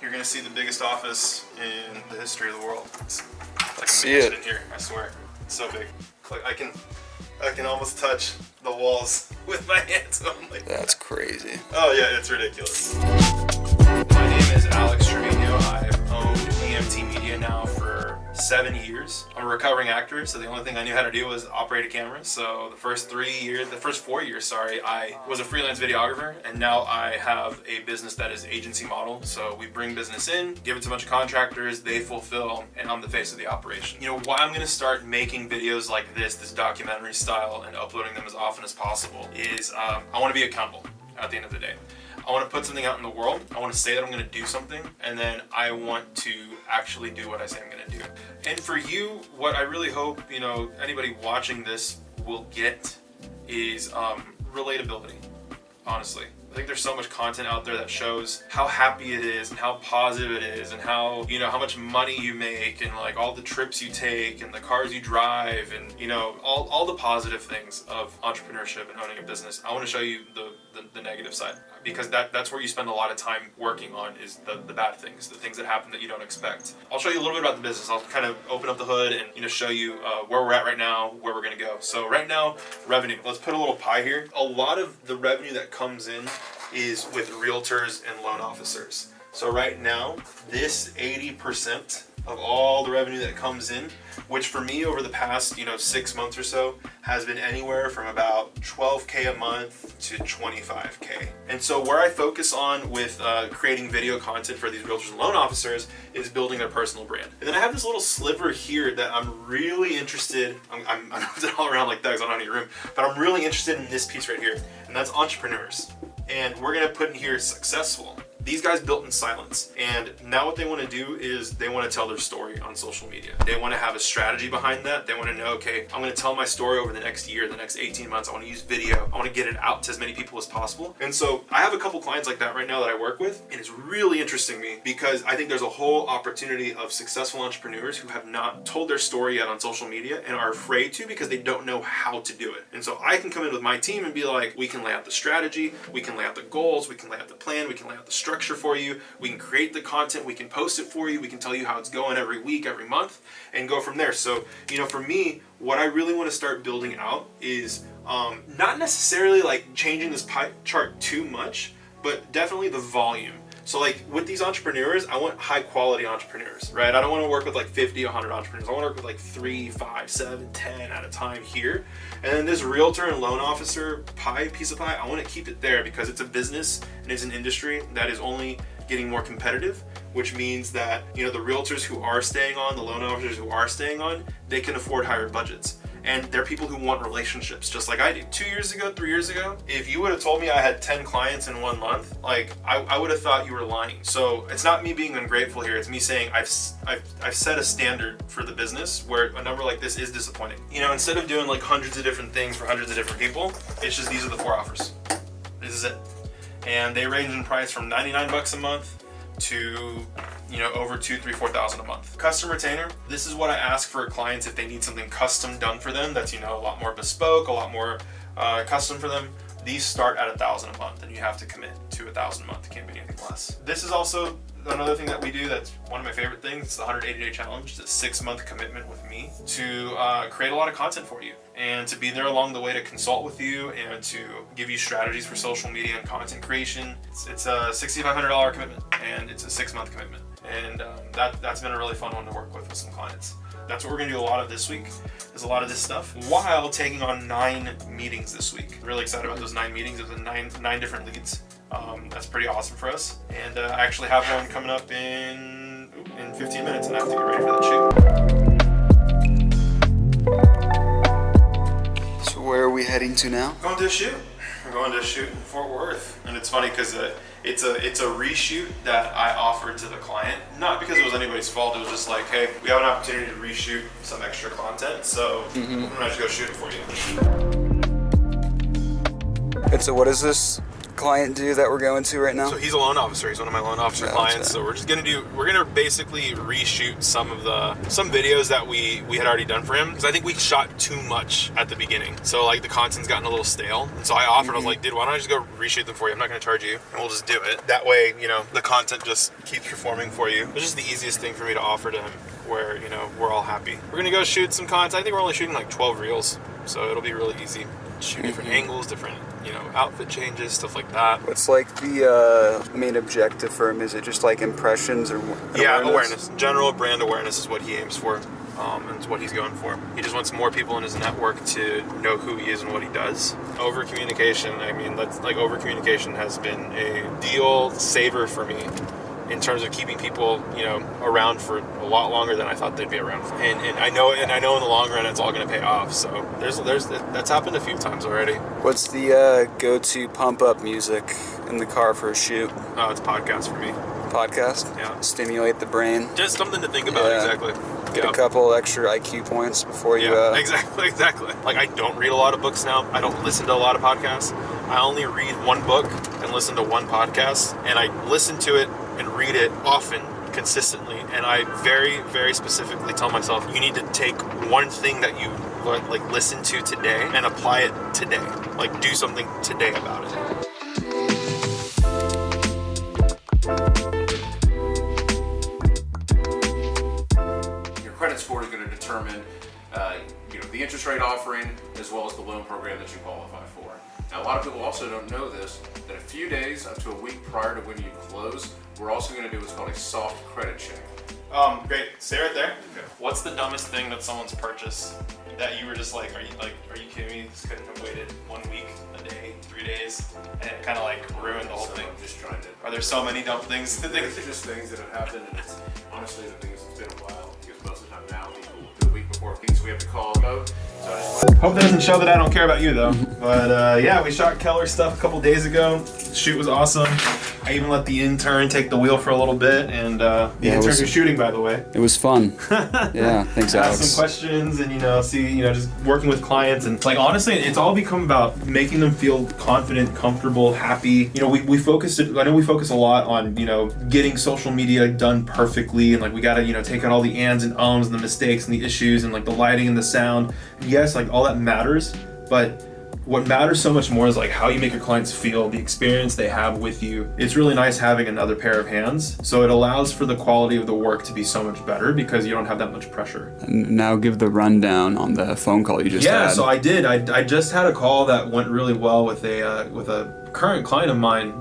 you're gonna see the biggest office in the history of the world. It's like See a mansion it. in here, I swear. It's so big. Like I can almost touch the walls with my hands. I'm like, That's crazy. oh yeah, it's ridiculous. My name is Alex Trevino. I've owned EMT Media now for 7 years. I'm a recovering actor, so the only thing I knew how to do was operate a camera. So the first 4 years, I was a freelance videographer, and now I have a business that is agency model. So we bring business in, give it to a bunch of contractors, they fulfill, and I'm the face of the operation. You know, why I'm gonna start making videos like this documentary style, and uploading them as often as possible is I wanna be accountable at the end of the day. I want to put something out in the world. I want to say that I'm going to do something, and then I want to actually do what I say I'm going to do. And for you, what I really hope, you know, anybody watching this will get is relatability, honestly. I think there's so much content out there that shows how happy it is and how positive it is and how, you know, how much money you make and like all the trips you take and the cars you drive and, you know, all the positive things of entrepreneurship and owning a business. I want to show you the negative side, because that's where you spend a lot of time working on is the bad things, the things that happen that you don't expect. I'll show you a little bit about the business. I'll kind of open up the hood and, you know, show you where we're at right now, where we're going to go. So right now, revenue. Let's put a little pie here. A lot of the revenue that comes in is with realtors and loan officers. So right now, this 80% of all the revenue that comes in, which for me over the past, you know, 6 months or so, has been anywhere from about $12K a month to $25K. And so where I focus on with creating video content for these realtors and loan officers is building their personal brand. And then I have this little sliver here that I'm really interested, I'm moving it all around like that because I don't have any room, but I'm really interested in this piece right here, and that's entrepreneurs. And we're gonna put in here successful. These guys built in silence, and now what they want to do is they want to tell their story on social media. They want to have a strategy behind that. They want to know, okay, I'm going to tell my story over the next year, the next 18 months. I want to use video. I want to get it out to as many people as possible. And so I have a couple clients like that right now that I work with, and it's really interesting me because I think there's a whole opportunity of successful entrepreneurs who have not told their story yet on social media and are afraid to because they don't know how to do it. And so I can come in with my team and be like, we can lay out the strategy, we can lay out the goals, we can lay out the plan, we can lay out the structure for you, we can create the content, we can post it for you, we can tell you how it's going every week, every month, and go from there. So, you know, for me, what I really want to start building out is not necessarily like changing this pie chart too much, but definitely the volume. So like with these entrepreneurs, I want high quality entrepreneurs, right? I don't want to work with like 50, 100 entrepreneurs. I want to work with like 3, 5, 7, 10 at a time here. And then this realtor and loan officer piece of pie, I want to keep it there because it's a business and it's an industry that is only getting more competitive, which means that, you know, the realtors who are staying on, the loan officers who are staying on, they can afford higher budgets. And they're people who want relationships just like I do. 2 years ago, 3 years ago, if you would have told me I had 10 clients in 1 month, like I would have thought you were lying. So it's not me being ungrateful here. It's me saying I've set a standard for the business where a number like this is disappointing. You know, instead of doing like hundreds of different things for hundreds of different people, it's just these are the 4 offers. This is it. And they range in price from 99 bucks a month to, you know, over 2, 3, 4,000 a month. Custom retainer, this is what I ask for clients if they need something custom done for them that's, you know, a lot more bespoke, a lot more custom for them. These start at 1,000 a month, and you have to commit to 1,000 a month. It can't be anything less. This is also another thing that we do that's one of my favorite things. It's the 180-day challenge. It's a 6-month commitment with me to create a lot of content for you and to be there along the way to consult with you and to give you strategies for social media and content creation. It's a $6,500 commitment, and it's a 6-month commitment. And that's been a really fun one to work with some clients. That's what we're gonna do a lot of this week, is a lot of this stuff, while taking on 9 meetings this week. I'm really excited about those 9 meetings. There's 9 different leads. That's pretty awesome for us. And I actually have one coming up in 15 minutes, and I have to get ready for that shoot. So where are we heading to now? Going to a shoot. We're going to a shoot in Fort Worth. And it's funny because it's a reshoot that I offered to the client, not because it was anybody's fault. It was just like, hey, we have an opportunity to reshoot some extra content, so I'm gonna just go shoot it for you. And so what is this? client do that we're going to right now? So he's a loan officer. He's one of my loan officer clients. So we're gonna basically reshoot some videos that we had already done for him, because I think we shot too much at the beginning. So like the content's gotten a little stale. And so I offered, I was like, dude, why don't I just go reshoot them for you? I'm not gonna charge you, and we'll just do it. That way, you know, the content just keeps performing for you. It's just the easiest thing for me to offer to him, where, you know, we're all happy. We're gonna go shoot some content. I think we're only shooting like 12 reels, so it'll be really easy. Shoot different angles, different, you know, outfit changes, stuff like that. What's like the main objective for him? Is it just like impressions or awareness? General brand awareness is what he aims for, and it's what he's going for. He just wants more people in his network to know who he is and what he does. Over communication, I mean, over communication has been a deal saver for me, in terms of keeping people, you know, around for a lot longer than I thought they'd be around for. And I know in the long run it's all going to pay off. So that's happened a few times already. What's the go-to pump-up music in the car for a shoot? Oh, it's podcast for me. Podcast? Yeah. Stimulate the brain. Just something to think about. Exactly. Get a couple extra IQ points before you... Exactly. Like, I don't read a lot of books now. I don't listen to a lot of podcasts. I only read one book and listen to one podcast, and I listen to it and read it often, consistently, and I very, very specifically tell myself, you need to take one thing that you like listen to today and apply it today. Like, do something today about it. Your credit score is going to determine the interest rate offering as well as the loan program that you qualify for. Now, a lot of people also don't know this, that a few days up to a week prior to when you close, we're also going to do what's called a soft credit check. Great. Stay right there. Okay. What's the dumbest thing that someone's purchased that you were just like, are you kidding me? This couldn't have waited 1 week, a day, 3 days, and it kind of like ruined the whole thing. I'm just trying to. Are there so many dumb things to think? There's just things that have happened, and it's honestly the thing is it's been a while, because most of the time now people do a week before things we have to call boat. So I just hope that doesn't show that I don't care about you though. But yeah, we shot Keller stuff a couple days ago. The shoot was awesome. I even let the intern take the wheel for a little bit, and the intern who's shooting, by the way. It was fun. Yeah, thanks, Alex. Ask some questions, and just working with clients, and like honestly, it's all become about making them feel confident, comfortable, happy. You know, we focus a lot on getting social media done perfectly, and like we gotta take out all the ands and ums and the mistakes and the issues and like the lighting and the sound. And yes, like all that matters, but what matters so much more is like how you make your clients feel, the experience they have with you. It's really nice having another pair of hands. So it allows for the quality of the work to be so much better because you don't have that much pressure. And now give the rundown on the phone call you just had. Yeah, so I did. I just had a call that went really well with a current client of mine,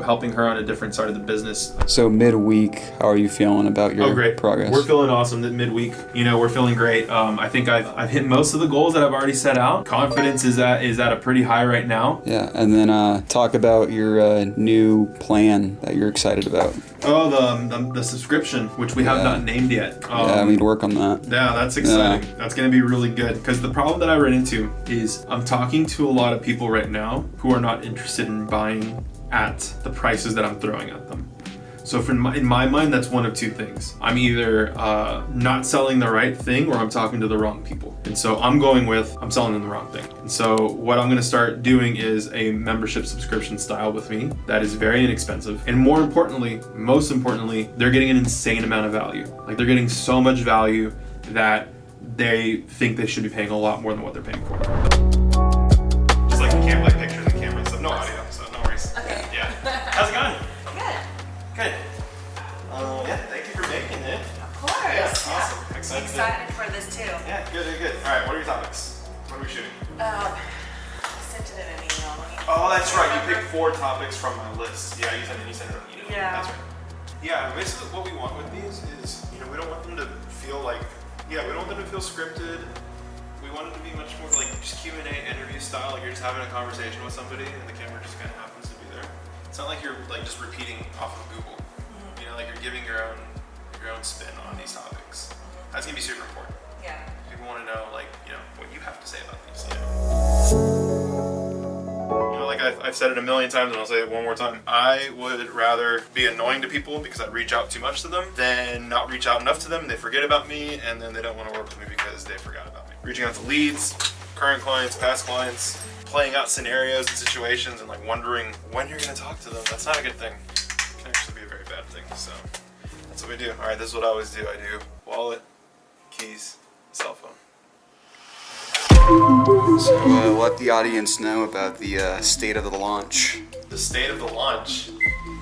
helping her on a different side of the business. So midweek, how are you feeling about your great. progress? We're feeling awesome midweek. We're feeling great. I think I've hit most of the goals that I've already set out. Confidence is at a pretty high right now. Yeah, and then talk about your new plan that you're excited about. Oh, the subscription, which we have not named yet. We need to work on that. Yeah, that's exciting. Yeah. That's going to be really good, because the problem that I run into is I'm talking to a lot of people right now who are not interested in buying at the prices that I'm throwing at them. So in my mind, that's one of two things. I'm either not selling the right thing, or I'm talking to the wrong people. And so I'm selling them the wrong thing. And so what I'm gonna start doing is a membership subscription style with me that is very inexpensive. And most importantly, they're getting an insane amount of value. Like, they're getting so much value that they think they should be paying a lot more than what they're paying for. Just like you can't like pictures and cameras, so no audio, so no worries. Okay. Yeah. How's it going? Good. Good. Yeah, thank you for making it. Of course. Yeah, awesome. I'm Excited for this too. Yeah, good. All right, what are your topics? What are we shooting? I sent it in an email. Oh, that's right. You picked 4 topics from my list. Yeah, you sent it on email. Yeah. That's right. Yeah, basically what we want with these is, we don't want them to feel scripted. We want them to be much more like just Q&A interview style. Like you're just having a conversation with somebody and the camera just kind of happens to be there. It's not like you're like just repeating off of Google. Like you're giving your own spin on these topics. That's gonna be super important. Yeah. People want to know what you have to say about these. Like I've said it a million times, and I'll say it one more time. I would rather be annoying to people because I reach out too much to them than not reach out enough to them. They forget about me, and then they don't want to work with me because they forgot about me. Reaching out to leads, current clients, past clients, playing out scenarios and situations and like wondering when you're gonna talk to them. That's not a good thing. It can actually be a very bad thing. So that's what we do. All right, this is what I always do. I do wallet, keys, cell phone. So let the audience know about the state of the launch. The state of the launch.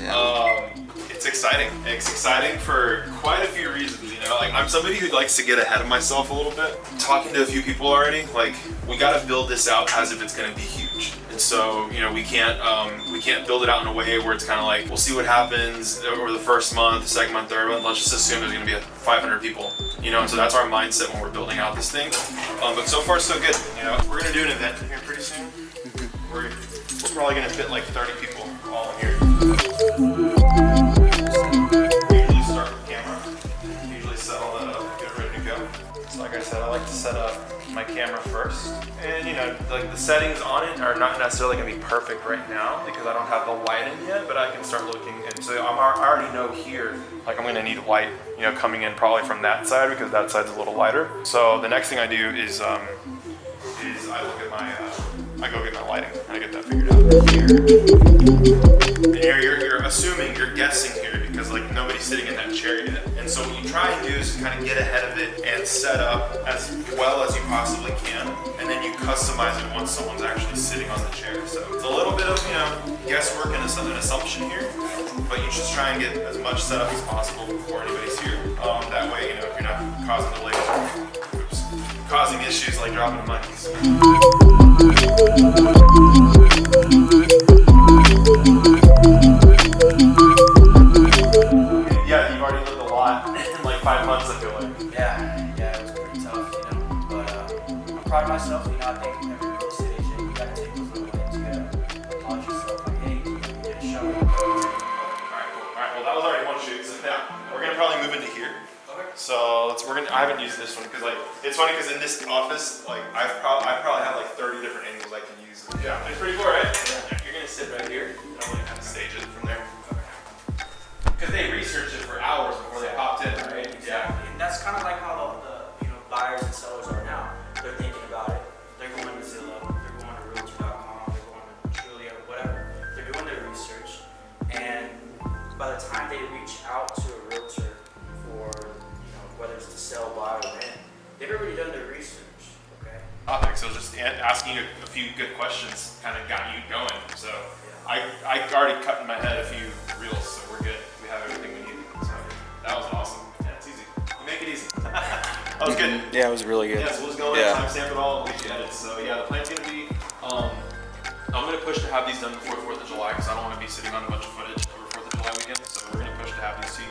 Yeah. It's exciting. It's exciting for quite a few reasons, you know. Like, I'm somebody who likes to get ahead of myself a little bit. Talking to a few people already, like, we gotta build this out as if it's gonna be huge. And so, you know, we can't build it out in a way where it's kind of like, we'll see what happens over the first month, the second month, third month. Let's just assume there's gonna be 500 people, you know. And so that's our mindset when we're building out this thing. But so far so good. You know, we're gonna do an event here pretty soon. We're probably gonna fit like 30 people all in here. Usually start with camera. Usually set all that up, get ready to go. So like I said, I like to set up my camera first. And you know, like the settings on it are not necessarily gonna be perfect right now because I don't have the light in yet, but I can start looking. And so I already know here, like I'm gonna need light, you know, coming in probably from that side because that side's a little lighter. So the next thing I do is I look at my, I go get my lighting and I get that figured out. And you're assuming, you're guessing here because like nobody's sitting in that chair yet. And so what you try and do is kind of get ahead of it and set up as well as you possibly can. And then you customize it once someone's actually sitting on the chair. So it's a little bit of, you know, guesswork and an assumption here, but you just try and get as much set up as possible before anybody's here. That way, you know, if you're not causing delays or causing issues like dropping monkeys. Yeah, you've already lived a lot in like 5 months, I feel like. Yeah, it was pretty tough, you know. But I'm proud of myself, you know. I think every real estate agent, you gotta take those little things, you gotta polish yourself. Like, hey, you didn't show me. Alright, cool. Alright, well that was already one shoot, so now we're gonna probably move into here. So I haven't used this one because like it's funny because in this office like I probably have like 30 different angles I can use. Yeah, it's pretty cool, right? Yeah. You're gonna sit right here and I'm gonna kind of stage it from there. Because they researched it for hours before they popped in, right? Exactly, and that's kind of like how the you know buyers and sellers are now. They're thinking about it. They're going to Zillow. They're going to Realtor.com. They're going to Trulia, whatever. They're doing their research, and by the time they reach out to a realtor for whether it's to sell, buy, or rent, they've already done their research, okay? Topic, so just asking you a few good questions kind of got you going. So yeah. I already cut in my head a few reels, so we're good. We have everything we need. So that was awesome. Yeah, it's easy. You make it easy. That was good. Yeah, it was really good. Yeah, so we'll just go ahead and timestamp it all and leave you edits. So yeah, the plan's gonna be, I'm gonna push to have these done before 4th of July because I don't want to be sitting on a bunch of footage over 4th of July weekend. So we're gonna push to have these to you.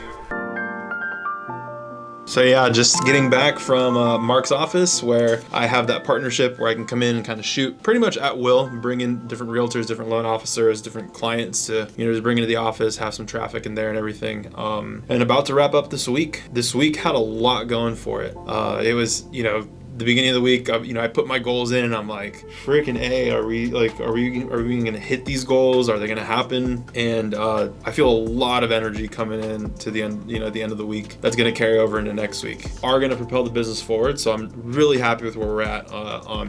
So yeah, just getting back from Mark's office where I have that partnership where I can come in and kind of shoot pretty much at will, bring in different realtors, different loan officers, different clients to, you know, just bring into the office, have some traffic in there and everything. And about to wrap up this week. This week had a lot going for it. It was, you know, the beginning of the week, you know, I put my goals in and I'm like, freaking A, are we gonna hit these goals? Are they gonna happen? And I feel a lot of energy coming in to the end, you know, the end of the week. That's gonna carry over into next week. Are gonna propel the business forward. So I'm really happy with where we're at,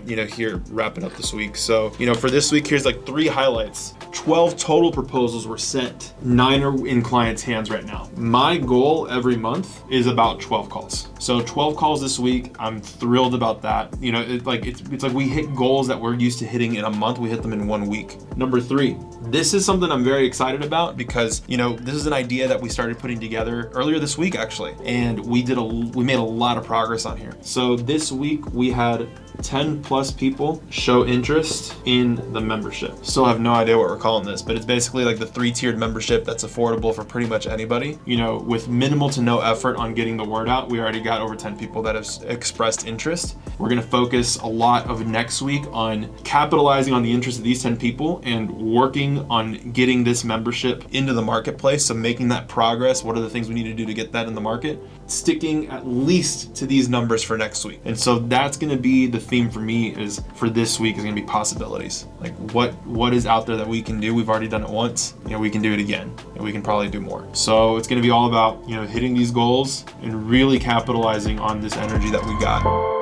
you know, here wrapping up this week. So, you know, for this week, here's like 3 highlights. 12 total proposals were sent. 9 are in clients' hands right now. My goal every month is about 12 calls. So 12 calls this week. I'm thrilled about that. You know, it's like we hit goals that we're used to hitting in a month. We hit them in 1 week. Number 3, this is something I'm very excited about because, you know, this is an idea that we started putting together earlier this week actually, and we made a lot of progress on here. So this week we had 10 plus people show interest in the membership. Still have no idea what we're calling this, but it's basically like the 3-tiered membership that's affordable for pretty much anybody. You know, with minimal to no effort on getting the word out, we already got over 10 people that have expressed interest. We're gonna focus a lot of next week on capitalizing on the interest of these 10 people and working on getting this membership into the marketplace. So making that progress, what are the things we need to do to get that in the market? Sticking at least to these numbers for next week. And so that's gonna be the theme for me is for this week is gonna be possibilities. Like what is out there that we can do? We've already done it once, you know, we can do it again and we can probably do more. So it's gonna be all about, you know, hitting these goals and really capitalizing on this energy that we got.